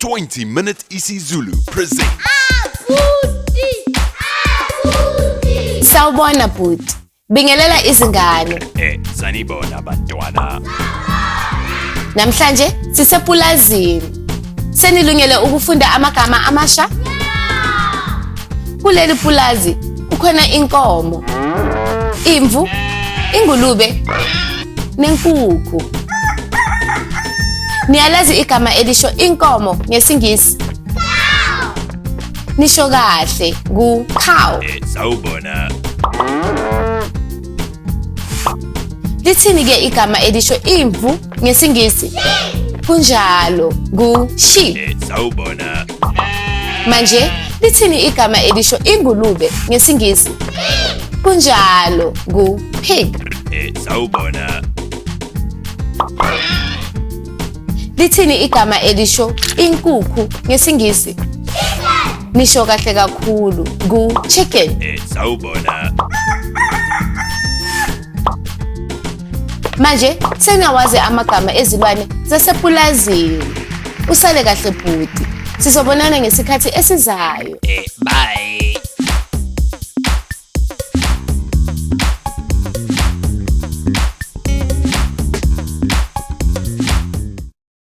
20-minute isiZulu present. Sawubona bhuti, bingelela izingane. Sanibona bantwana. Namhlanje sisepulazini. Senilungele ukufunda amagama amasha? Kuleli pulazi kukhona inkomo, imvu, ingulube, nenkukhu. Niyalazi igama elisho inkomo ngesiNgisi? Nisho kahle ku-cow. Sawubona. Lithini ke igama elisho imvu ngesiNgisi? Kunjalo ku-sheep. Sawubona. Manje lithini igama elisho ingulube ngesiNgisi? Kunjalo ku-pig. Sawubona. Lithini igama elisho inkukhu ngesiNgisi? Nisho kahle kakhulu ku-chicken. Sawubona. Manje senawazi amagama ezilwane zasepulazini. Usale kahle bhuti. Sizobonana ngesikhathi esizayo. Bye.